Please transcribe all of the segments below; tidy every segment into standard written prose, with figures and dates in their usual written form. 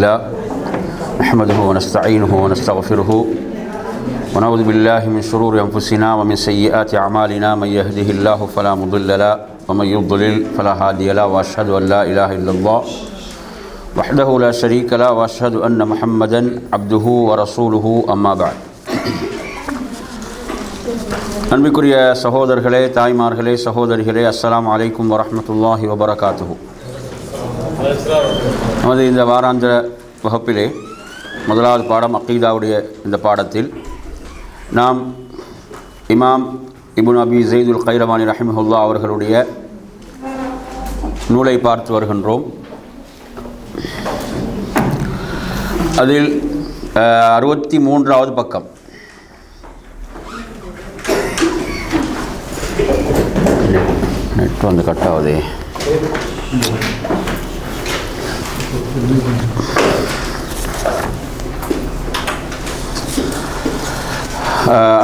لله نحمده ونستعينه ونستغفره ونعوذ بالله من شرور أنفسنا ومن سيئات أعمالنا من يهده الله فلا مضل له ومن يضلل فلا هادي له وأشهد أن لا إله إلا الله وحده لا شريك له وأشهد أن محمدا عبده ورسوله أما بعد. அன்பிற்குரிய சகோதரர்களே, தாய்மார்களே, சகோதரிகளே, அஸ்ஸலாமு அலைக்கும் வரஹ்மத்துல்லாஹி வபரகாத்துஹு. நமது இந்த வாராந்திர வகுப்பிலே முதலாவது பாடம் அக்கீதாவுடைய இந்த பாடத்தில் நாம் இமாம் இப்னு அபி ஸைதுல் கைரவானி ரஹிமஹுல்லாஹ் அவர்களுடைய நூலை பார்த்து வருகின்றோம். அதில் 63வது பக்கம். நெட் வந்து கட்டாவதே.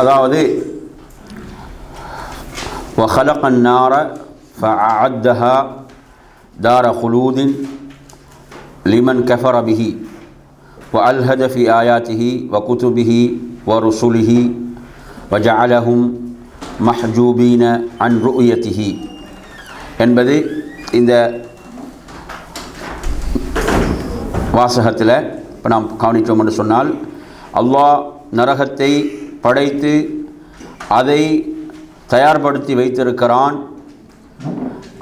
அதாவது وَخَلَقَ النَّارَ فَأَعَدَّهَا دَارَ خُلُودٍ لِمَنْ كَفَرَ بِهِ وَأَلْهَدَ فِي آيَاتِهِ وَكُتُبِهِ وَرُسُلِهِ وَجَعَلَهُمْ மஹ்ஜூபீன அன் ருயத்திஹி என்பது இந்த வாசகத்தில் இப்போ நாம் கவனித்தோம் என்று சொன்னால், அல்லாஹ் நரகத்தை படைத்து அதை தயார்படுத்தி வைத்திருக்கிறான்.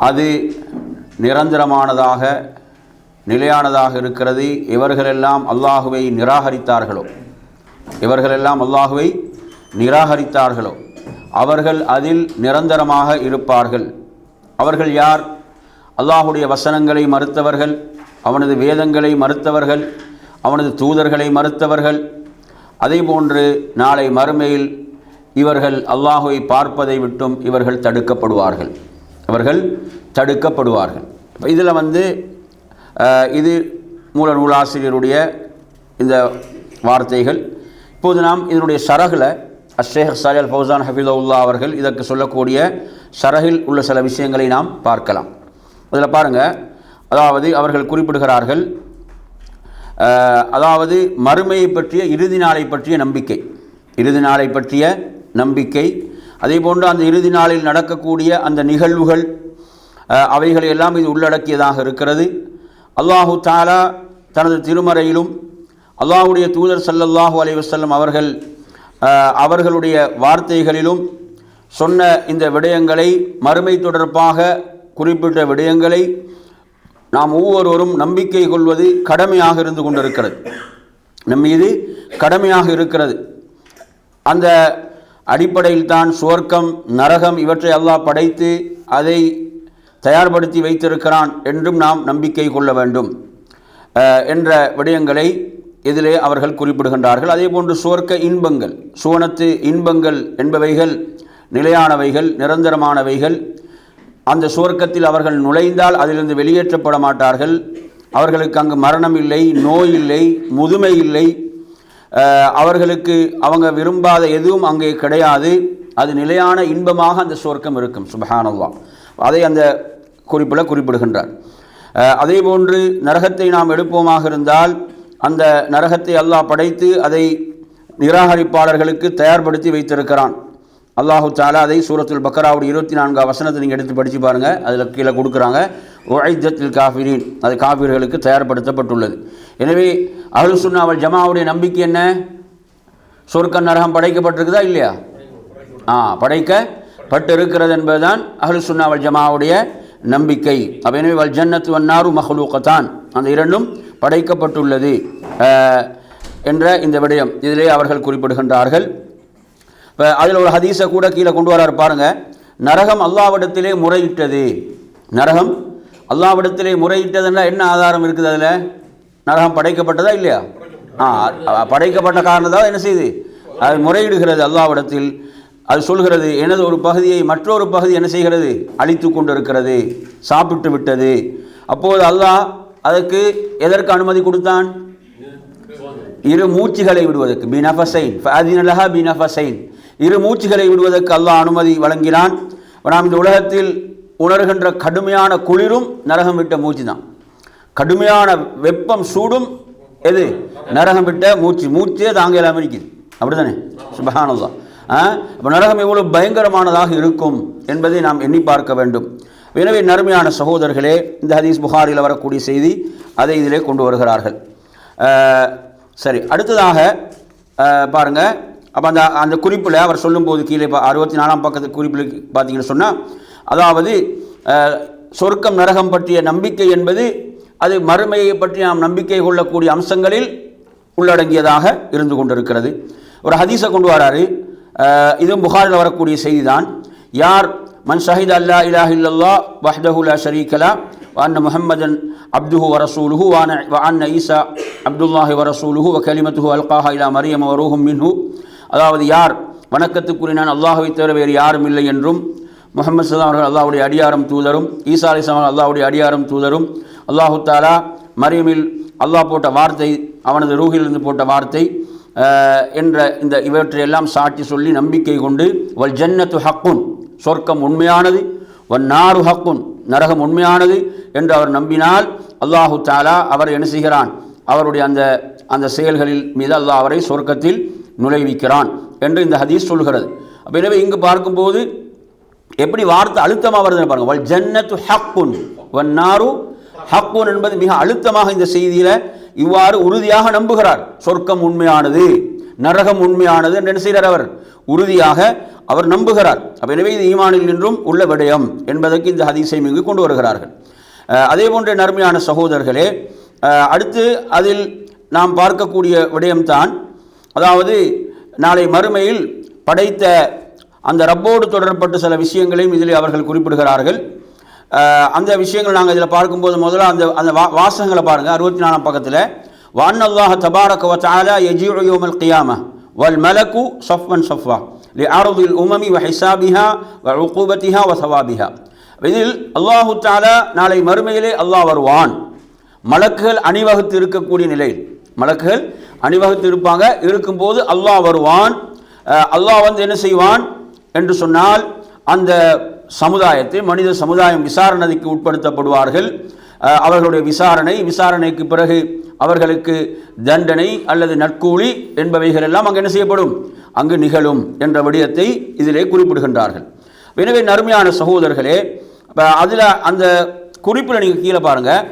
அது நிரந்தரமானதாக நிலையானதாக இருக்கிறது. இவர்களெல்லாம் அல்லாஹுவை நிராகரித்தார்களோ அவர்கள் அதில் நிரந்தரமாக இருப்பார்கள். அவர்கள் யார்? அல்லாஹுடைய வசனங்களை மறுத்தவர்கள், அவனது வேதங்களை மறுத்தவர்கள், அவனது தூதர்களை மறுத்தவர்கள். அதே போன்று நாளை மறுமையில் இவர்கள் அல்லாஹுவை பார்ப்பதை விட்டும் இவர்கள் தடுக்கப்படுவார்கள். இதில் இது மூல நூலாசிரியருடைய இந்த வார்த்தைகள். இப்போது நாம் இதனுடைய ஷரஹில் ஷேக் சாலிஹ் அல் ஃபௌசான் ஹஃபிதஹுல்லாஹ் அவர்கள் இதற்கு சொல்லக்கூடிய ஷரஹில் உள்ள சில விஷயங்களை நாம் பார்க்கலாம். அதில் பாருங்கள், அதாவது அவர்கள் குறிப்பிடுகிறார்கள், அதாவது மறுமையை பற்றிய இறுதி நாளை பற்றிய நம்பிக்கை, அதே போன்று அந்த இறுதி நாளில் நடக்கக்கூடிய அந்த நிகழ்வுகள், அவைகளை எல்லாம் இது உள்ளடக்கியதாக இருக்கிறது. அல்லாஹு தஆலா தனது திருமறையிலும் அல்லாஹுடைய தூதர் ஸல்லல்லாஹு அலைஹி வஸல்லம் அவர்களுடைய வார்த்தைகளிலும் சொன்ன இந்த விடயங்களை, மறுமை தொடர்பாக குறிப்பிட்ட விடயங்களை நாம் ஒவ்வொருவரும் நம்பிக்கை கொள்வது கடமையாக இருந்து கொண்டிருக்கிறது. நம்மீது கடமையாக இருக்கிறது. அந்த அடிப்படையில் தான் சுவர்க்கம், நரகம் இவற்றை அல்லாஹ் படைத்து அதை தயார்படுத்தி வைத்திருக்கிறான் என்றும் நாம் நம்பிக்கை கொள்ள வேண்டும் என்ற விடயங்களை இதிலே அவர்கள் குறிப்பிடுகின்றார்கள். அதே போன்று சுவர்க்க இன்பங்கள், சுவனத்து இன்பங்கள் என்பவைகள் நிலையானவைகள், நிரந்தரமானவைகள். அந்த சுவர்க்கத்தில் அவர்கள் நுழைந்தால் அதிலிருந்து வெளியேற்றப்பட மாட்டார்கள். அவர்களுக்கு அங்கு மரணம் இல்லை, நோய் இல்லை, முதுமை இல்லை. அவர்களுக்கு அவங்க விரும்பாத எதுவும் அங்கே கிடையாது. அது நிலையான இன்பமாக அந்த சுவர்க்கம் இருக்கும். சுப்ஹானல்லாஹ். அதை அந்த குறிப்பிடுகின்றார். அதே போன்று நரகத்தை நாம் எடுப்போமாக இருந்தால், அந்த நரகத்தை அல்லாஹ் படைத்து அதை நிராகரிப்பாளர்களுக்கு தயார்படுத்தி வைத்திருக்கிறான். அல்லாஹு தஆலா அதை சூரத்துல் பக்கராவுடைய 24 வசனத்தை நீங்கள் எடுத்து படித்து பாருங்கள். அதில் கீழே கொடுக்குறாங்க, உஇத்தல் காஃபிரீன், அது காஃபிர்களுக்கு தயார்படுத்தப்பட்டுள்ளது. எனவே அஹ்லு சுன்னா வல் ஜமாவுடைய நம்பிக்கை என்ன? சொர்க்க நரகம் படைக்கப்பட்டிருக்குதா இல்லையா? படைக்கப்பட்டு இருக்கிறது என்பதுதான் அஹ்லு சுன்னா வல் ஜமாவுடைய நம்பிக்கை. அப்போ எனவே வல் ஜன்னத்து வன்னாரு மஹ்லூகத்தான், அந்த இரண்டும் படைக்கப்பட்டுள்ளது என்ற இந்த விடயம் இதிலே அவர்கள் குறிப்பிடுகின்றார்கள். இப்போ அதில் ஒரு ஹதீஸை கூட கீழே கொண்டு வரார் பாருங்க. நரகம் அல்லாஹ்விடத்திலே முறையிட்டதுன்னா என்ன ஆதாரம் இருக்குது? அதில் நரகம் படைக்கப்பட்டதா இல்லையா? படைக்கப்பட்ட காரணத்தால் என்ன செய்யுது? அது முறையிடுகிறது அல்லாஹ்விடத்தில். அது சொல்கிறது, எனது ஒரு பகுதியை மற்றொரு பகுதி என்ன செய்கிறது? அழித்து கொண்டிருக்கிறது, சாப்பிட்டு விட்டது. அப்போது அல்லாஹ் அதற்கு எதற்கு அனுமதி கொடுத்தான்? இரு மூச்சுகளை விடுவதற்கு. பினஃபஸைன், இரு மூச்சுகளை விடுவதற்கு அல்லாஹ் அனுமதி வழங்கினான். நாம் இந்த உலகத்தில் உணர்கின்ற கடுமையான குளிரும் நரகம் விட்ட மூச்சு தான். கடுமையான வெப்பம் சூடும் எது? நரகம் விட்ட மூச்சே தாங்க இல்லாமல் இருக்குது. அப்படி தானே? சுப்ஹானல்லாஹ். அப்போ நரகம் எவ்வளவு பயங்கரமானதாக இருக்கும் என்பதை நாம் எண்ணி பார்க்க வேண்டும். எனவே நறுமையான சகோதரர்களே, இந்த ஹதீஸ் புகாரில் வரக்கூடிய செய்தி அதை இதிலே கொண்டு வருகிறார்கள். சரி, அடுத்ததாக பாருங்கள். அப்போ அந்த குறிப்பில் அவர் சொல்லும்போது கீழே 64ஆம் பக்கத்து குறிப்பில் பார்த்தீங்கன்னு சொன்னால், அதாவது சொர்க்கம் நரகம் பற்றிய நம்பிக்கை என்பது அது மறுமையை பற்றி நாம் நம்பிக்கை கொள்ளக்கூடிய அம்சங்களில் உள்ளடங்கியதாக இருந்து கொண்டிருக்கிறது. ஒரு ஹதீஸை கொண்டு வராரு. இதுவும் புகாரில் வரக்கூடிய செய்தி தான். யார் மன் ஷஹித அல்லா இலாஹ இல்லல்லாஹ் வஹ்தஹு லா ஷரீக லஹ் வ அன்ன முஹம்மதன் அப்துஹு வ ரசூலுஹு வ அன்ன ஈசா அப்துல்லாஹி வ ரசூலுஹு வ கலிமத்துஹு அல்காஹா இலா மரியம வ ரூஹும் மின்ஹு, அதாவது யார் வணக்கத்துக்குரிய நான் அல்லாஹ்வை தவிர வேறு யாரும் இல்லை என்றும், முஹம்மது ஸல்லல்லாஹு அலைஹி வஸல்லம் அல்லாஹ்வுடைய அடியாரும் தூதரும், ஈசா அலைஹிஸ்ஸலாம் அல்லாஹ்வுடைய அடியாரும் தூதரும், அல்லாஹு தஆலா மரியமில் அல்லாஹ் போட்ட வார்த்தை, அவனது ரூஹிலிருந்து போட்ட வார்த்தை என்ற இந்த இவற்றையெல்லாம் சாட்சி சொல்லி நம்பிக்கை கொண்டு, வல் ஜன்னத்து ஹக்குன் சொர்க்கம் உண்மையானது, வன் நாரு ஹக்குன் நரகம் உண்மையானது என்று அவர் நம்பினால், அல்லாஹு தஆலா அவர் என்ன செய்கிறான்? அவருடைய அந்த செயல்களில் மீது அல்லாஹ் அவரை சொர்க்கத்தில் நுழைவிக்கிறான் என்று இந்த ஹதீஸ் சொல்கிறது. அப்போ எனவே இங்கு பார்க்கும்போது எப்படி வார்த்தை அழுத்தமாக வருதுன்னு பாருங்கள். வல் ஜன்னத்து ஹக்குன் வன் நாரு ஹக்குன் என்பது மிக அழுத்தமாக இந்த செய்தியில் இவ்வாறு உறுதியாக நம்புகிறார். சொர்க்கம் உண்மையானது, நரகம் உண்மையானது என்று என்ன செய்கிறார்? அவர் உறுதியாக அவர் நம்புகிறார். அப்போ எனவே இது ஈமானில் நின்றும் உள்ள விடயம் என்பதற்கு இந்த ஹதீஸை இங்கு கொண்டு வருகிறார்கள். அதே போன்ற நறுமையான சகோதரர்களே, அடுத்து அதில் நாம் பார்க்கக்கூடிய விடயம்தான், அதாவது நாளை மறுமையில் படைத்த அந்த ரப்போடு தொடர்பட்ட சில விஷயங்களையும் இதில் அவர்கள் குறிப்பிடுகிறார்கள். அந்த விஷயங்கள் நாங்கள் இதில் பார்க்கும்போது முதல்ல அந்த வாசகங்களை பாருங்கள். 64ஆம் பக்கத்தில், வஅன்னல்லாஹ தபாரக வ தஆலா யஜீஉ யௌமல் கியாமஹ் வல் மலக்கு ஸஃவன் ஸஃவா லிஅர்தில் உமமி வ ஹிஸாபிஹா வ உகூபத்திஹா வ ஸவாபிஹா. இதில் அல்லாஹு தஆலா நாளை மறுமையிலே அல்லாஹ் வருவான். மலக்குகள் அணிவகுத்து இருக்கக்கூடிய நிலையில், மலக்குகள் அணிவகுத்து இருக்கும்போது அல்லாஹ் வருவான். அல்லாஹ் வந்து என்ன செய்வான் என்று சொன்னால், அந்த சமுதாயத்தை, மனித சமுதாயம் விசாரணைக்கு உட்படுத்தப்படுவார்கள். அவர்களுடைய விசாரணைக்கு பிறகு அவர்களுக்கு தண்டனை அல்லது நற்கூலி என்பவைகள் எல்லாம் அங்கு என்ன செய்யப்படும்? அங்கு நிகழும் என்ற விடயத்தை இதிலே குறிப்பிடுகின்றார்கள். எனவே நறுமையான சகோதரர்களே, அதில் அந்த குறிப்பில் நீங்கள் கீழே பாருங்கள்.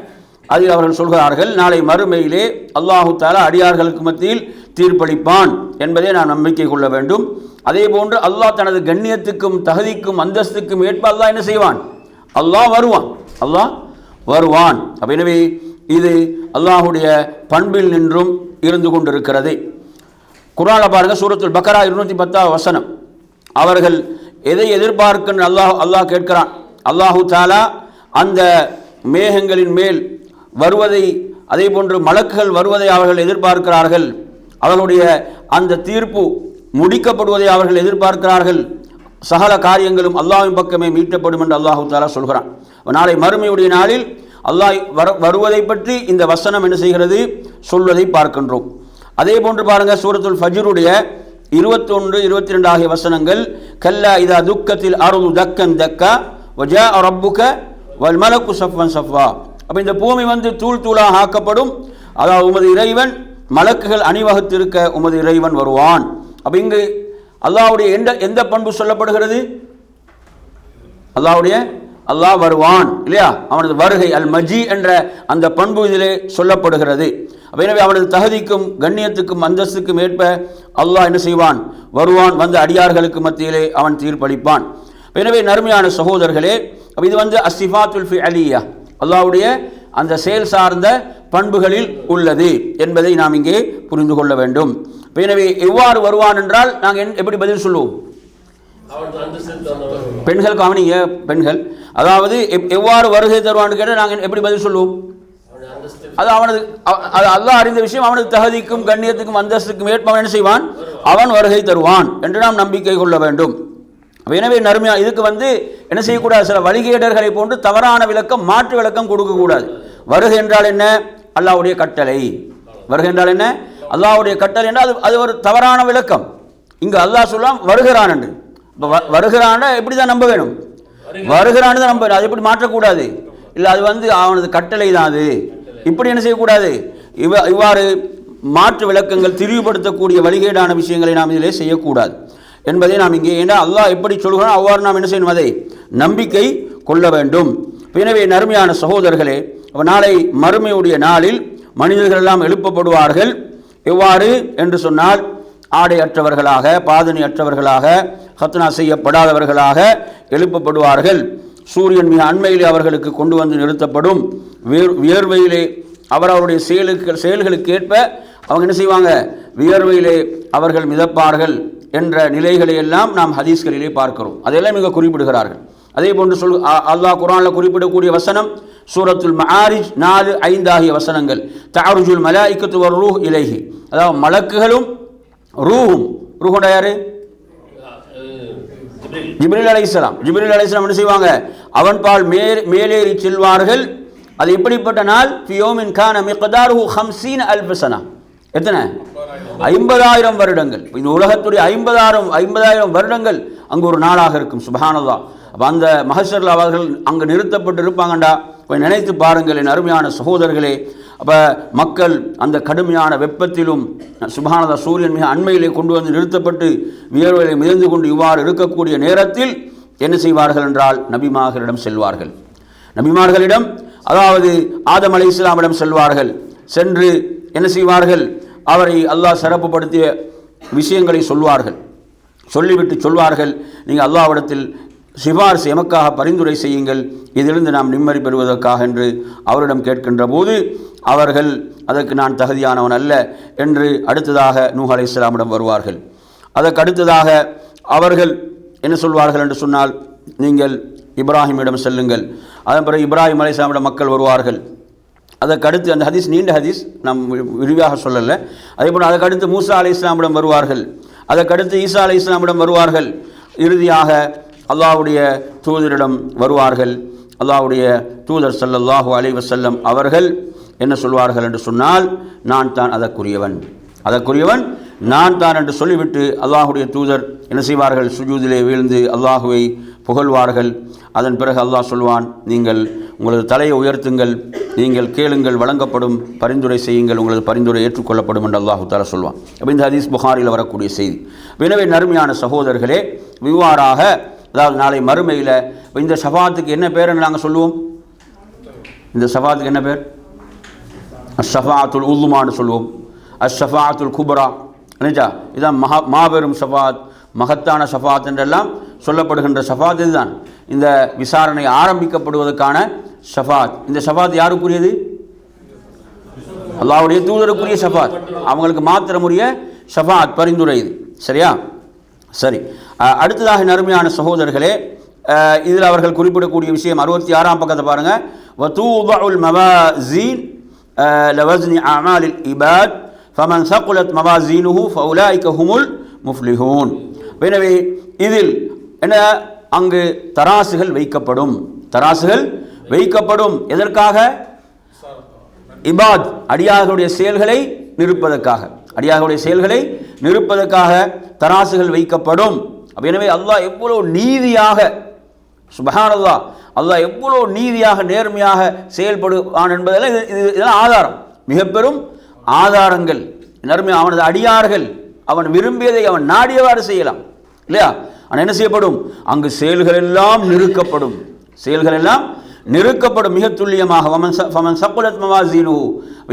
அதில் அவர்கள் சொல்கிறார்கள், நாளை மறுமையிலே அல்லாஹு தஆலா அடியார்களுக்கு மத்தியில் தீர்ப்பளிப்பான் என்பதை நான் நம்பிக்கை கொள்ள வேண்டும். அதே போன்று அல்லாஹ் தனது கண்ணியத்துக்கும் தகுதிக்கும் அந்தஸ்துக்கும் ஏற்ப அல்லாஹ் என்ன செய்வான்? அல்லாஹ் வருவான். அப்போ எனவே இது அல்லாஹுடைய பண்பில் நின்றும் இருந்து கொண்டிருக்கிறது. குர்ஆனில் பாருங்கள், சூரத்துல் பக்கரா 210 வசனம். அவர்கள் எதை எதிர்பார்க்கின்ற அல்லாஹ் கேட்கிறான். அல்லாஹு தஆலா அந்த மேகங்களின் மேல் வருவதை, அதே போன்று மலக்குகள் வருவதை அவர்கள் எதிர்பார்க்கிறார்கள். அவர்களுடைய அந்த தீர்ப்பு முடிக்கப்படுவதை அவர்கள் எதிர்பார்க்கிறார்கள். சகல காரியங்களும் அல்லாஹ்வின் பக்கமே மீட்டப்படும் என்று அல்லாஹு தஆலா சொல்கிறான். நாளை மறுமையுடைய நாளில் அல்லாஹ் வருவதை பற்றி இந்த வசனம் என்ன செய்கிறது? சொல்வதை பார்க்கின்றோம். அதே போன்று பாருங்கள், சூரத்துல் ஃபஜ்ருடைய 21, 22 ஆகிய வசனங்கள், கல்லா இதா துக்கத்தில் அர்து தக்கன் தக்கா வஜாஅ ரப்புக வல் மலக்கு ஸஃவன் ஸஃவா. அப்போ இந்த பூமி வந்து தூள் தூளாக ஆக்கப்படும். அதாவது உமது இறைவன், மலக்குகள் அணிவகுத்திருக்க உமது இறைவன் வருவான். அப்போ இங்கு அல்லாஹ்வுடைய எந்த பண்பு சொல்லப்படுகிறது? அல்லாஹ் வருவான் இல்லையா? அவனது வருகை அல் மஜி என்ற அந்த பண்பு இதிலே சொல்லப்படுகிறது. எனவே அவனது தகுதிக்கும் கண்ணியத்துக்கும் அந்தஸ்துக்கும் ஏற்ப அல்லாஹ் என்ன செய்வான்? வருவான். வந்த அடியார்களுக்கு மத்தியிலே அவன் தீர்ப்பளிப்பான். எனவே நறுமையான சகோதரர்களே, இது வந்து அஸ்ஸிஃபாத்துல் ஃபிஅலிய்யா, அல்லாஹ்வுடைய அந்த செயல் சார்ந்த பண்புகளில் உள்ளது என்பதை நாம் இங்கே புரிந்து கொள்ள வேண்டும். எனவே எவ்வாறு வருவான் என்றால் நாங்கள் எப்படி பதில் சொல்லுவோம்? பெண்கள் கவனிங்க, பெண்கள், அதாவது எவ்வாறு வருகை தருவான்னு கேட்டால் நாங்கள் எப்படி பதில் சொல்லுவோம்? அது அவனது அல்லாஹ் அறிந்த விஷயம். அவனது தகுதிக்கும் கண்ணியத்துக்கும் அந்தஸ்துக்கும் ஏற்பவன் என்ன செய்வான்? அவன் வருகை தருவான் என்று நாம் நம்பிக்கை கொள்ள வேண்டும். எனவே நறுமையா இதுக்கு வந்து என்ன செய்யக்கூடாது? சில வழிகேடர்களை போன்று தவறான விளக்கம், மாற்று விளக்கம் கொடுக்கக்கூடாது. வருகை என்றால் என்ன? அல்லாஹ்வுடைய கட்டளை. வருகை என்றால் என்ன? அல்லாஹ்வுடைய கட்டளை என்றால் அது ஒரு தவறான விளக்கம். இங்கு அல்லாஹ் சொல்லாம் வருகிறான் என்று. வருகிறான் எப்படி தான் நம்ப வேணும்? வருகிறான்னு தான் நம்ப வேணும். அது எப்படி மாற்றக்கூடாது? இல்லை, அது வந்து அவனது கட்டளை தான். அது இப்படி என்ன செய்யக்கூடாது? இவ்வாறு மாற்று விளக்கங்கள் திரிவுபடுத்தக்கூடிய வழிகேடான விஷயங்களை நாம் இதிலே செய்யக்கூடாது என்பதை நாம் இங்கே, ஏன்னா அல்லாஹ் எப்படி சொல்கிறோம் அவ்வாறு நாம் என்ன செய்யணும், அதை நம்பிக்கை கொள்ள வேண்டும். எனவே நறுமையான சகோதரர்களே, நாளை மறுமையுடைய நாளில் மனிதர்கள் எல்லாம் எழுப்பப்படுவார்கள். எவ்வாறு என்று சொன்னால், ஆடை அற்றவர்களாக, பாதணி அற்றவர்களாக, ஹத்னா செய்யப்படாதவர்களாக எழுப்பப்படுவார்கள். சூரியன் மிக அண்மையிலே அவர்களுக்கு கொண்டு வந்து நிறுத்தப்படும். வியர்வையிலே அவருடைய செயல்களுக்கு ஏற்ப அவங்க என்ன செய்வாங்க, வியர்வையிலே அவர்கள் மிதப்பார்கள் என்ற நிலைகளை எல்லாம் நாம் ஹதீஸ்களிலே பார்க்கிறோம். அதையெல்லாம் மிக குறிப்பிடுகிறார்கள். அதே போன்று அல்லாஹ் குர்ஆனில் குறிப்பிடக்கூடிய வசனம் சூரத்துல் மஆரிஜ் 4-5 ஆகிய வசனங்கள். தஅருஜுல் மலாயிகத்து வர்ரூஹ் இலைஹி, அதாவது மலக்குகளும் ரூஹும், ரூஹுட யாரு, ஜிப்ரீல் அலைஹிஸ்ஸலாம். ஜிப்ரீல் அலைஹிஸ்ஸலாம் என்ன செய்வாங்க, அவன் பால் மேலேறி செல்வார்கள். அது எப்படிப்பட்ட நாள், ஃபியோமின் கான மிக்தாருஹு 50,000 சனா, எத்தனை, 50,000 வருடங்கள். இந்த உலகத்துடைய 50,000 வருடங்கள் அங்கு ஒரு நாளாக இருக்கும். சுப்ஹானல்லாஹ். அப்போ அந்த மஹ்ஷர்ல அவர்கள் அங்கு நிறுத்தப்பட்டு இருப்பாங்கண்டா போய் நினைத்து பாருங்கள் என் அருமையான சகோதரர்களே. அப்போ மக்கள் அந்த கடுமையான வெப்பத்திலும் சுப்ஹானல்லாஹ் சூரியன் மிக அண்மையிலே கொண்டு வந்து நிறுத்தப்பட்டு வியர்வையிலே மிதந்து கொண்டு இவ்வாறு இருக்கக்கூடிய நேரத்தில் என்ன செய்வார்கள் என்றால், நபிமார்களிடம் செல்வார்கள். நபிமார்களிடம், அதாவது ஆதம் அலைஹிஸ்ஸலாமிடம் செல்வார்கள். சென்று என்ன செய்வார்கள், அவரை அல்லாஹ் சிறப்புப்படுத்திய விஷயங்களை சொல்வார்கள். சொல்லிவிட்டு சொல்வார்கள், நீங்கள் அல்லாஹ்விடத்தில் சிபாரிசு எமக்காக பரிந்துரை செய்யுங்கள், இதிலிருந்து நாம் நிம்மதி பெறுவதற்காக என்று அவரிடம் கேட்கின்ற போது அவர்கள் அதற்கு நான் தகுதியானவன் அல்ல என்று அடுத்ததாக நூஹ் அலைஹிஸ்ஸலாமிடம் வருவார்கள். அதற்கு அடுத்ததாக அவர்கள் என்ன சொல்வார்கள் என்று சொன்னால், நீங்கள் இப்ராஹிமிடம் செல்லுங்கள். அதன் பிறகு இப்ராஹிம் அலைஹிஸ்ஸலாமிடம் மக்கள் வருவார்கள். அதற்கு அடுத்து, அந்த ஹதீஸ் நீண்ட ஹதீஸ், நாம் விரிவாக சொல்லலை. அதே போல் அதற்கு அடுத்து மூசா அலைஹிஸ்ஸலாமிடம் வருவார்கள். அதற்கடுத்து ஈசா அலைஹிஸ்ஸலாமிடம் வருவார்கள். இறுதியாக அல்லாஹ்வுடைய தூதரிடம் வருவார்கள். அல்லாஹ்வுடைய தூதர் ஸல்லல்லாஹு அலைஹி வஸல்லம் அவர்கள் என்ன சொல்வார்கள் என்று சொன்னால், நான் தான் அதற்குரியவன் நான் தான் என்று சொல்லிவிட்டு அல்லாஹ்வுடைய தூதர் என்ன செய்வார்கள், சுஜூதிலே வீழ்ந்து அல்லாஹுவை புகழ்வார்கள். அதன் பிறகு அல்லாஹ் சொல்வான், நீங்கள் உங்களது தலையை உயர்த்துங்கள், நீங்கள் கேளுங்கள் வழங்கப்படும், பரிந்துரை செய்யுங்கள் உங்களது பரிந்துரை ஏற்றுக்கொள்ளப்படும் என்று அல்லாஹு தஆலா சொல்வான். அப்போ இந்த ஹதீஸ் புகாரில் வரக்கூடிய செய்தி. எனவே நறுமையான சகோதரர்களே, இவ்வாறாக அதாவது நாளை மறுமையில் இந்த ஷஃபாத்துக்கு என்ன பேர் நாங்கள் சொல்லுவோம், இந்த ஷஃபாத்துக்கு என்ன பேர், அஷ்ஷஃபாத்துல் உல்மான்னு சொல்லுவோம், அஷ்ஷஃபாத்துல் குப்ரா. நினைச்சா இதான் மாபெரும் ஷஃபாத், மகத்தான ஷஃபாத் என்றெல்லாம் சொல்லப்படுகின்ற ஷஃபாத் இதுதான். இந்த விசாரணை ஆரம்பிக்கப்படுவதற்கான ஷஃபாத். இந்த ஷஃபாத் யாருக்குரியது, அல்லாஹ்வுடைய தூதருக்குரிய ஷஃபாத், அவங்களுக்கு மாத்திரமுரிய ஷஃபாத், பரிந்துரை இது. சரியா, சரி. அடுத்ததாக நறுமையான சகோதரர்களே, இதில் அவர்கள் குறிப்பிடக்கூடிய விஷயம் 66ஆம் பக்கத்தை பாருங்க. வதூதுல் மவாசீன் லவஸ்னி அமாலில் இபாத் ஃபமன் ஸகுலத் மவாசீனுஹு ஃபஉலாயிக ஹுமுல் முஃப்லிஹூன். எனவே இதில் என்ன, அங்கு தராசுகள் வைக்கப்படும். எதற்காக, இபாத் அடியார்களுடைய செயல்களை நிறுப்பதற்காக தராசுகள் வைக்கப்படும். எனவே அல்லாஹ் எவ்வளவு நீதியாக, சுப்ஹானல்லாஹ், அல்லாஹ் எவ்வளவு நீதியாக நேர்மையாக செயல்படுவான் என்பதெல்லாம் இதெல்லாம் ஆதாரம், மிக பெரும் ஆதாரங்கள். நேர்மை, அவனது அடியார்கள் அவன் விரும்பியதை அவன் நாடியவாறு செய்யலாம் இல்லையா. ஆனால் என்ன செய்யப்படும், அங்கு செயல்கள் எல்லாம் நெருக்கப்படும் மிக துல்லியமாக. ஃபமன் ஸகுலத் மவாசீனுஹு,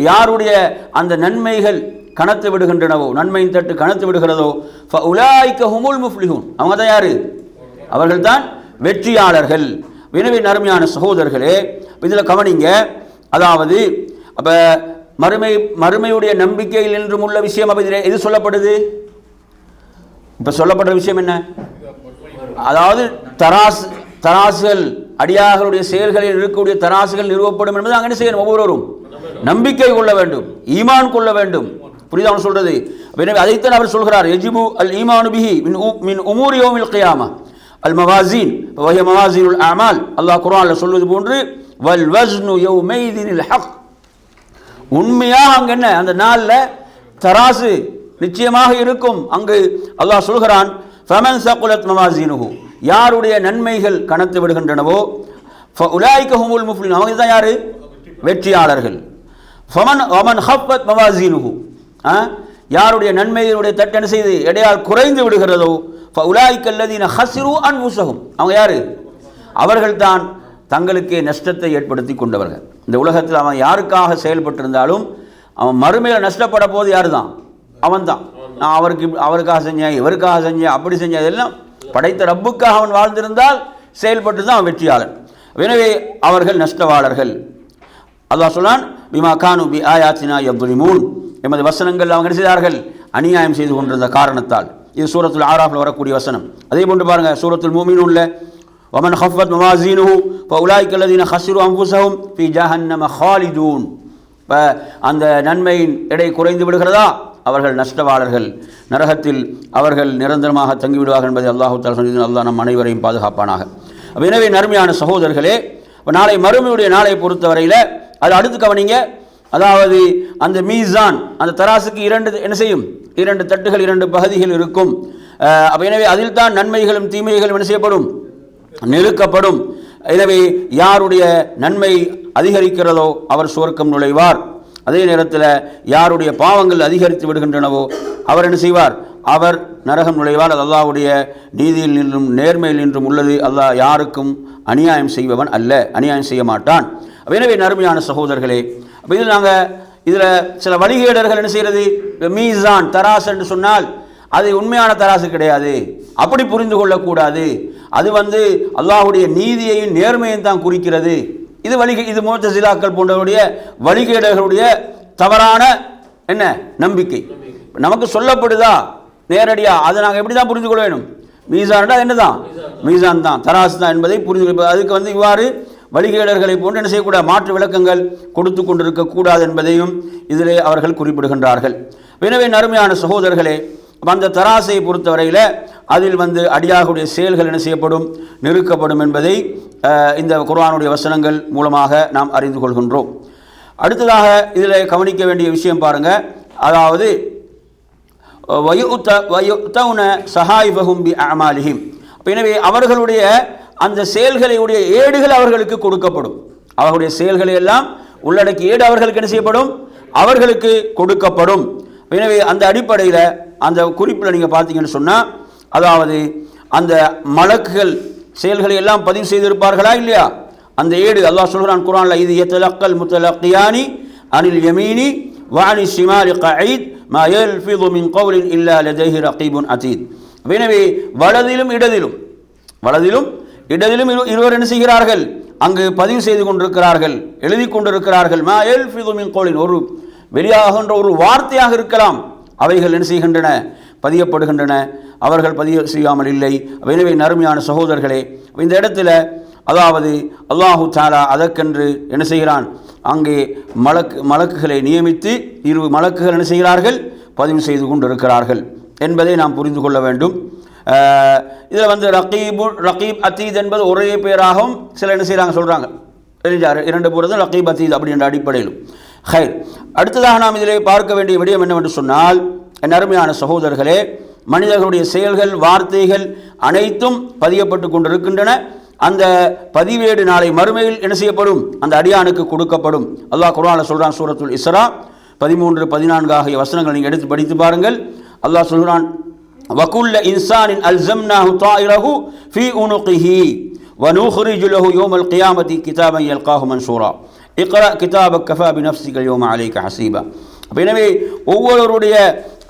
யாருடைய அந்த நன்மைகள் கணத்து விடுகின்றனவோ, நன்மையின் தட்டு கணத்து விடுகிறதோ, ஃபஉலாயிக ஹுமுல் முஃப்லிஹூன், அவங்க தான் யாரு, அவர்கள் தான் வெற்றியாளர்கள். எனவே நறுமையான சகோதரர்களே, இதில் கவனிங்க, அதாவது அப்ப மறுமையுடைய நம்பிக்கையில் என்றும் உள்ள விஷயம். அப்ப இதில் எது சொல்லப்படுது, இப்ப சொல்லப்படுற விஷயம் என்ன, அதாவது தராசுகள், அடியார்களுடைய செயல்களில் இருக்கக்கூடிய தராசுகள் நிறுவப்படும் என்பது அங்கே செய்யணும். ஒவ்வொருவரும் நம்பிக்கை கொள்ள வேண்டும், ஈமான் கொள்ள வேண்டும். புரியுதா அவன் சொல்றது. எனவே அதைத்தான் அவர் சொல்கிறார், யஜிபு அல் ஈமானு பிஹி மின் உமூரி யௌமில் கியாமா அல் மவாசீன் வஹிய மவாசீனுல் அமால். அல்லாஹ் குர்ஆனில் சொல்வது போன்று வல் வஸ்னு யௌமைதினில் ஹக், உண்மையாக அங்க என்ன, அந்த நாளில் தராசு நிச்சயமாக இருக்கும். அங்கு அல்லாஹ் சொல்கிறான், ஃபமன் ஸகுலத் மவாசீனுஹு, யாருடைய நன்மைகள் கணத்து விடுகின்றனவோ, ஃபஉலாயிக ஹுமுல் முஃப்லிஹூன், அவங்க தான் யாரு, வெற்றியாளர்கள். ஃபமன் ஹஃபத் மவாசீனுஹு, யாருடைய நன்மையினுடைய தட்டு என்ன செய்து எடையால் குறைந்து விடுகிறதோ ஃபஉலாயிக அல்லதீன ஹஸிரு அன்ஃபுஸஹும், அவங்க யாரு? அவர்கள் தான் தங்களுக்கே நஷ்டத்தை ஏற்படுத்தி கொண்டவர்கள். இந்த உலகத்தில் அவன் யாருக்காக செயல்பட்டிருந்தாலும் அவன் மறுமையில் நஷ்டப்பட போது யாரு தான்? அவன் தான். நான் அவருக்காக செஞ்சேன், இவருக்காக செஞ்சேன், அப்படி செஞ்சேன், இதெல்லாம் படைத்த ரப்புக்காக அவன் வாழ்ந்திருந்தால் செயல்பட்டு தான் அவன் வெற்றியாளன். எனவே அவர்கள் நஷ்டவாளர்கள். அல்லாஹ் சொன்னான், பிமா கானு பி ஆயாத்தினா யظ்லிமூன், எமது வசனங்கள் அவங்க என்ன செய்தார்கள்? அநியாயம் செய்து கொண்டிருந்த காரணத்தால். இது சூரத்துல் ஆராஃப்ல வரக்கூடிய வசனம். அதே போன்று பாருங்க, சூரத்துல் மூமினூன்ல வமன் ஹஃபத் மவாசீனுஹு ஃபஉலாயிக அல்லதீன ஹஸிரு அன்ஃபுஸஹும் ஃபீ ஜஹன்னம ஹாலிதூன். அந்த நன்மையின் எடை குறைந்து விடுகிறதா, அவர்கள் நஷ்டவாளர்கள், நரகத்தில் அவர்கள் நிரந்தரமாக தங்கிவிடுவார்கள் என்பதை அல்லாஹ் தஆலா சொல்லி, அல்லாஹ் நம் அனைவரையும் பாதுகாப்பானாக. எனவே நறுமையான சகோதரர்களே, நாளை மறுமையுடைய நாளை பொறுத்தவரையில் அது அடுத்து கவனிங்க. அதாவது அந்த மீசான், அந்த தராசுக்கு என்ன செய்யும்? 2 தட்டுகள், 2 பகுதிகள் இருக்கும். எனவே அதில் தான் நன்மைகளும் தீமைகளும் என்ன செய்யப்படும்? நெருக்கப்படும். எனவே யாருடைய நன்மை அதிகரிக்கிறதோ அவர் சுவர்க்கம் நுழைவார். அதே நேரத்தில் யாருடைய பாவங்கள் அதிகரித்து விடுகின்றனவோ அவர் என்ன செய்வார்? அவர் நரகம் நுழைவார். அது அல்லாஹ்வுடைய நீதியில் நின்றும் நேர்மையில் நின்றும் உள்ளது. அல்லாஹ் யாருக்கும் அநியாயம் செய்பவன் அல்ல, அநியாயம் செய்ய மாட்டான். எனவே நறுமையான சகோதரர்களே, இதில் சில வழிகேடர்கள் என்ன செய்கிறது? மீசான், தராசு என்று சொன்னால் அது உண்மையான தராசு கிடையாது, அப்படி புரிந்து கொள்ளக்கூடாது. அது அல்லாஹ்வுடைய நீதியையும் நேர்மையையும் தான் குறிக்கிறது. இது முஅ்தஸிலாக்கள் போன்றவருடைய வழிகேடர்களுடைய தவறான என்ன நம்பிக்கை. நமக்கு சொல்லப்படுதா நேரடியா, அதை நாங்கள் எப்படி தான் புரிந்து கொள்ள வேணும்? மீசான்டா என்னதான்? மீசான் தான், தராசு தான் என்பதை புரிந்து கொள்ள. அதுக்கு இவ்வாறு வழிகேடர்களை போன்று என்ன செய்யக்கூடாது? மாற்று விளக்கங்கள் கொடுத்து கொண்டிருக்கக்கூடாது என்பதையும் இதிலே அவர்கள் குறிப்பிடுகின்றார்கள். எனவே நறுமையான சகோதரர்களே, அந்த தராசை பொறுத்தவரையில் அதில் அடியாருடைய செயல்கள் என்ன செய்யப்படும்? நெருக்கப்படும் என்பதை இந்த குர்ஆனுடைய வசனங்கள் மூலமாக நாம் அறிந்து கொள்கின்றோம். அடுத்ததாக இதில் கவனிக்க வேண்டிய விஷயம் பாருங்க. அதாவது வயுத்தவுன சஹாயிபஹும் பி அமாலிஹிம். எனவே அவர்களுடைய அந்த செயல்களுடைய ஏடுகள் அவர்களுக்கு கொடுக்கப்படும். அவர்களுடைய செயல்களை எல்லாம் உள்ளடக்கிய ஏடு அவர்களுக்கு என்ன செய்யப்படும்? அவர்களுக்கு கொடுக்கப்படும். எனவே அந்த அடிப்படையில் அந்த குறிப்பில் நீங்கள் பார்த்தீங்கன்னு சொன்னால், அதாவது அந்த மலக்குகள் செயல்களை எல்லாம் பதிவு செய்திருப்பார்களா இல்லையா? அந்த ஏடு அல்லாஹ் சொல்கிறான் குர்ஆனில், இது யதலக்கல் முத்தலக்கியானி அனில் யமீனி வஅனி ஷிமாலி கஈத் மா யல்ஃபிது மின் கௌலின் இல்லா லதைஹி ரகீபுன் அதீத். எனவே வலதிலும் இடதிலும் இருவர் என்ன செய்கிறார்கள்? அங்கு பதிவு செய்து கொண்டிருக்கிறார்கள், எழுதி கொண்டிருக்கிறார்கள். மா யல்ஃபிது மின் கௌலின், ஒரு வெளியாகின்ற ஒரு வார்த்தையாக இருக்கலாம், அவைகள் என்ன செய்கின்றன? பதியப்படுகின்றன. அவர்கள் பதிவு செய்யாமல் இல்லை. எனவே நறுமையான சகோதரர்களே, இந்த இடத்துல அதாவது அல்லாஹு தஆலா அதற்கென்று என்ன செய்கிறான்? அங்கே மலக்குகளை நியமித்து 2 மலக்குகள் என்ன செய்கிறார்கள்? பதிவு செய்து கொண்டிருக்கிறார்கள் என்பதை நாம் புரிந்து கொள்ள வேண்டும். இதில் ரகீப் அதீத் என்பது ஒரே பேராகவும் சில என்ன செய்கிறாங்க சொல்கிறாங்க. 2 போகிறது ரகீப் அதீத் அப்படின்ற அடிப்படையிலும். ஹைர், அடுத்ததாக நாம் இதிலே பார்க்க வேண்டிய விடயம் என்னவென்று சொன்னால், என் அருமையான சகோதரர்களே, மனிதர்களுடைய செயல்கள், வார்த்தைகள் அனைத்தும் பதியப்பட்டு கொண்டிருக்கின்றன. அந்த பதிவேடு நாளை மறுமையில் என்ன செய்யப்படும்? அந்த அடியானுக்கு கொடுக்கப்படும். அல்லாஹ் குர்ஆனில் சொல்கிறான், சூரத்துல் இஸ்ரா 13, 14 ஆகிய வசனங்கள் நீங்கள் எடுத்து படித்து பாருங்கள். அல்லாஹ் சொல்கிறான், வகுல்ல இன்சானின் அல்ஸம்னாஹு தாயிரஹு ஃபீ உனுகிஹி வநுஹ்ரிஜு லஹு யௌமல் கியாமத்தி கிதாபன் யல்காஹு மன்ஷூரா இக்ரா கிதாபக் கஃபா பினஃப்ஸிக யௌம அலைக ஹஸீபா. எனவே ஒவ்வொருவருடைய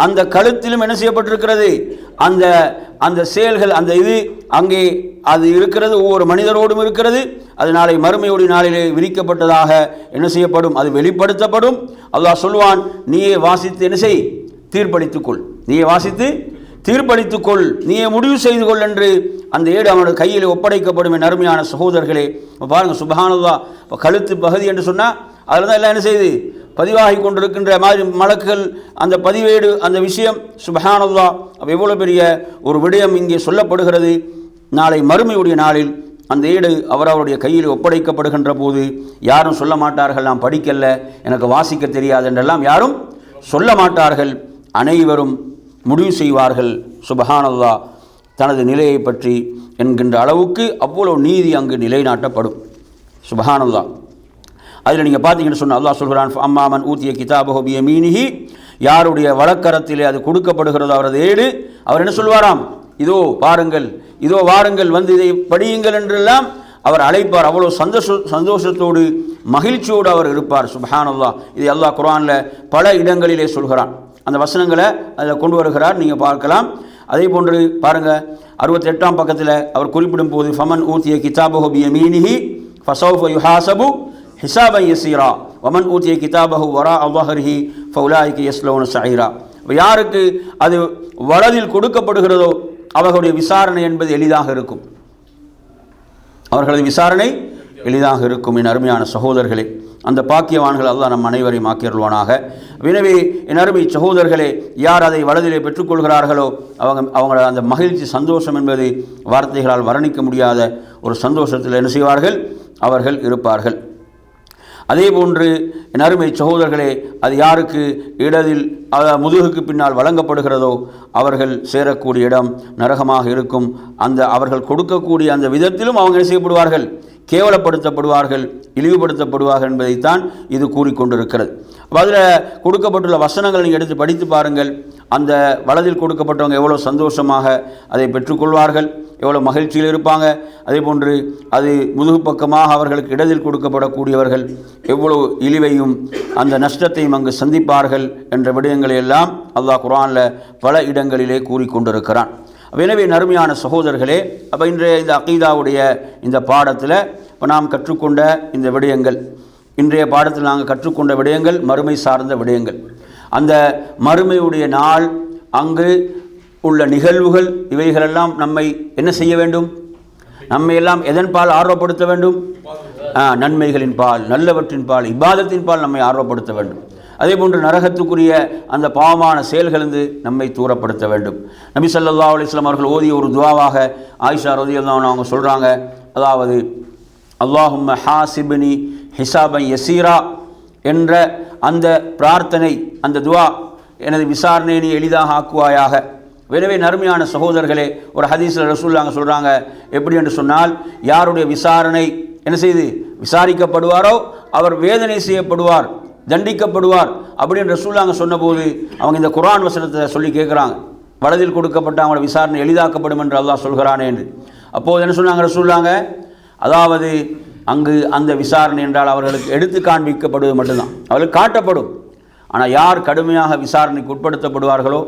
அந்த கழுத்திலும் என்ன செய்யப்பட்டிருக்கிறது? அந்த செயல்கள், அந்த இது அங்கே அது இருக்கிறது, ஒவ்வொரு மனிதரோடும் இருக்கிறது. அது நாளை மறுமையோடு நாளிலே விரிக்கப்பட்டதாக என்ன செய்யப்படும்? அது வெளிப்படுத்தப்படும். அல்லாஹ் சொல்வான், நீயே வாசித்து என்ன செய்? தீர்ப்பளித்துக்கொள். நீயே வாசித்து தீர்ப்பளித்துக்கொள், நீயே முடிவு செய்து கொள் என்று அந்த ஏடு அவனுடைய கையில் ஒப்படைக்கப்படும். என் அருமையான சகோதரர்களே, பாருங்கள், சுப்ஹானல்லாஹ். இப்போ கழுத்து பகுதி என்று சொன்னால் அதில் தான் எல்லாம் என்ன செய்யுது? பதிவாகி கொண்டிருக்கின்ற மாதிரி மலக்குகள் அந்த பதிவேடு, அந்த விஷயம். சுப்ஹானல்லாஹ். அப்போ எவ்வளோ பெரிய ஒரு விடயம் இங்கே சொல்லப்படுகிறது. நாளை மறுமையுடைய நாளில் அந்த ஏடு அவரவருடைய கையில் ஒப்படைக்கப்படுகின்ற போது யாரும் சொல்ல மாட்டார்கள், நான் படிக்கல, எனக்கு வாசிக்க தெரியாது என்றெல்லாம் யாரும் சொல்ல மாட்டார்கள். அனைவரும் முடிவு செய்வார்கள், சுப்ஹானல்லாஹ், தனது நிலையை பற்றி என்கின்ற அளவுக்கு அவ்வளோ நீதி அங்கு நிலைநாட்டப்படும். சுப்ஹானல்லாஹ். அதில் நீங்கள் பார்த்தீங்கன்னு சொன்னால் அல்லாஹ் சொல்கிறான், அம்மாமன் ஊத்திய கிதாபஹு பியமீனிஹி, யாருடைய வலக்கரத்திலே அது கொடுக்கப்படுகிறதோ அவரது ஏடு, அவர் என்ன சொல்வாராம், இதோ பாருங்கள், இதோ வாருங்கள், வந்து இதை படியுங்கள் என்றெல்லாம் அவர் அழைப்பார். அவ்வளோ சந்தோஷத்தோடு மகிழ்ச்சியோடு அவர் இருப்பார். சுப்ஹானல்லாஹ். இதை அல்லாஹ் குர்ஆனில் பல இடங்களிலே சொல்கிறான். அந்த வசனங்களை அதில் கொண்டு வருகிறார், நீங்கள் பார்க்கலாம். அதே போன்று பாருங்கள், 68ஆம் பக்கத்தில் அவர் குறிப்பிடும் போது, ஃபமன் ஊத்திய கிதாபஹு பியமீனிஹி ஃபஸௌஃப யுஹாஸபு ஹிசாபன் யஸீரா வமன் ஊத்திய கிதாபஹு வராஅ ظஹரிஹி ஃபஉலாயிக யஸ்லௌன ஸஈரா. யாருக்கு அது வலதில் கொடுக்கப்படுகிறதோ அவர்களுடைய விசாரணை என்பது எளிதாக இருக்கும், அவர்களது விசாரணை எளிதாக இருக்கும். என் அருமையான சகோதரர்களே, அந்த பாக்கியவான்கள் அல்லாஹ் நம் அனைவரையும் ஆக்கியருள்வானாக. எனவே என் அருமை சகோதரர்களே, யார் அதை வலதிலே பெற்றுக்கொள்கிறார்களோ அவங்கள அந்த மகிழ்ச்சி, சந்தோஷம் என்பது வார்த்தைகளால் வர்ணிக்க முடியாத ஒரு சந்தோஷத்தில் என்ன செய்வார்கள், அவர்கள் இருப்பார்கள். அதே போன்று என் அருமை சகோதரர்களே, அது யாருக்கு இடதில் முதுகுக்கு பின்னால் வழங்கப்படுகிறதோ அவர்கள் சேரக்கூடிய இடம் நரகமாக இருக்கும். அந்த அவர்கள் கொடுக்கக்கூடிய அந்த விதத்திலும் அவங்க என்ன செய்யப்படுவார்கள், கேவலப்படுத்தப்படுவார்கள், இழிவுபடுத்தப்படுவார்கள் என்பதைத்தான் இது கூறிக்கொண்டிருக்கிறது. அதில் கொடுக்கப்பட்டுள்ள வசனங்கள் நீங்கள் எடுத்து படித்து பாருங்கள். அந்த வலதில் கொடுக்கப்பட்டவங்க எவ்வளோ சந்தோஷமாக அதை பெற்றுக்கொள்வார்கள், எவ்வளோ மகிழ்ச்சியில் இருப்பாங்க. அதே போன்று அது முதுகு பக்கமாக அவர்களுக்கு இடதில் கொடுக்கப்படக்கூடியவர்கள் எவ்வளோ இழிவையும் அந்த நஷ்டத்தையும் அங்கு சந்திப்பார்கள் என்ற விடயங்களை எல்லாம் அல்லாஹ் குர்ஆனில் பல இடங்களிலே கூறிக்கொண்டிருக்கிறான். எனவே நறுமையான சகோதரர்களே, அப்போ இன்றைய இந்த அகீதாவுடைய இந்த பாடத்தில் இப்போ நாம் கற்றுக்கொண்ட இந்த விடயங்கள், இன்றைய பாடத்தில் நாங்கள் கற்றுக்கொண்ட விடயங்கள் மறுமை சார்ந்த விடயங்கள். அந்த மறுமையுடைய நாள், அங்கு உள்ள நிகழ்வுகள், இவைகளெல்லாம் நம்மை என்ன செய்ய வேண்டும், நம்மை எல்லாம் எதன் பால் ஆர்வப்படுத்த வேண்டும், நன்மைகளின் பால், நல்லவற்றின் பால், இபாதத்தின் பால் நம்மை ஆர்வப்படுத்த வேண்டும். அதே போன்று நரகத்துக்குரிய அந்த பாவமான செயல்களிலிருந்து நம்மை தூரப்படுத்த வேண்டும். நபி ஸல்லல்லாஹு அலைஹி வஸல்லம் அவர்கள் ஓதிய ஒரு துஆவாக ஆயிஷா ரலியல்லாஹு அன்ஹா அவங்க சொல்கிறாங்க, அதாவது அல்லாஹும்ம ஹாசிப்னி ஹிசாபன் யஸீரா என்ற அந்த பிரார்த்தனை, அந்த துஆ, எனது விசாரணையை நீ எளிதாக ஆக்குவாயாக. எனவே நறுமையான சகோதரர்களே, ஒரு ஹதீஸில் ரசூலுல்லாஹ் சொல்கிறாங்க, எப்படி என்று சொன்னால், யாருடைய விசாரணை என்ன செய்து விசாரிக்கப்படுவாரோ அவர் வேதனை செய்யப்படுவார், தண்டிக்கப்படுவார் அப்படின்னு ரசூலுல்லாஹ் சொன்னபோது அவங்க இந்த குர்ஆன் வசனத்தை சொல்லி கேட்குறாங்க, வலதில் கொடுக்கப்பட்ட அவங்களோட விசாரணை எளிதாக்கப்படும் என்று அல்லாஹ் சொல்கிறானே என்று. அப்போது என்ன சொன்னாங்க ரசூலுல்லாஹ், அதாவது அங்கு அந்த விசாரணை என்றால் அவர்களுக்கு எடுத்து காண்பிக்கப்படுவது மட்டும்தான், அவர்களுக்கு காட்டப்படும். ஆனால் யார் கடுமையாக விசாரணைக்கு உட்படுத்தப்படுவார்களோ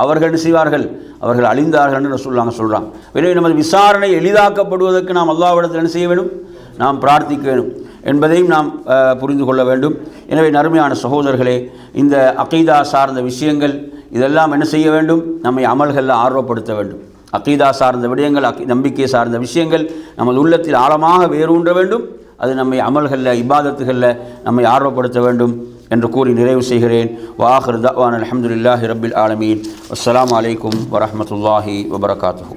அவர்கள் என்ன செய்வார்கள், அவர்கள் அழிந்தார்கள் என்று ரசூலுல்லாஹ் சொல்கிறாங்க. எனவே நமது விசாரணை எளிதாக்கப்படுவதற்கு நாம் அல்லாஹ்விடத்தில் என்ன செய்ய வேண்டும், நாம் பிரார்த்திக்க வேண்டும் என்பதையும் நாம் புரிந்து கொள்ள வேண்டும். எனவே நறுமையான சகோதரர்களே, இந்த அகீதா சார்ந்த விஷயங்கள் இதெல்லாம் என்ன செய்ய வேண்டும், நம்மை அமல்களில் ஆர்வப்படுத்த வேண்டும். அகீதா சார்ந்த விடயங்கள், நம்பிக்கை சார்ந்த விஷயங்கள் நமது உள்ளத்தில் ஆழமாக வேரூன்ற வேண்டும். அது நம்மை அமல்களில், இபாதத்துகளில் நம்மை ஆர்வப்படுத்த வேண்டும் என்று கூறி நிறைவு செய்கிறேன். வஆகிரு தஅவானா அல்ஹம்துலில்லாஹி ரப்பில் ஆலமீன். அஸ்ஸலாமு அலைக்கும் வரஹ்மத்துல்லாஹி வபரகாத்துஹு.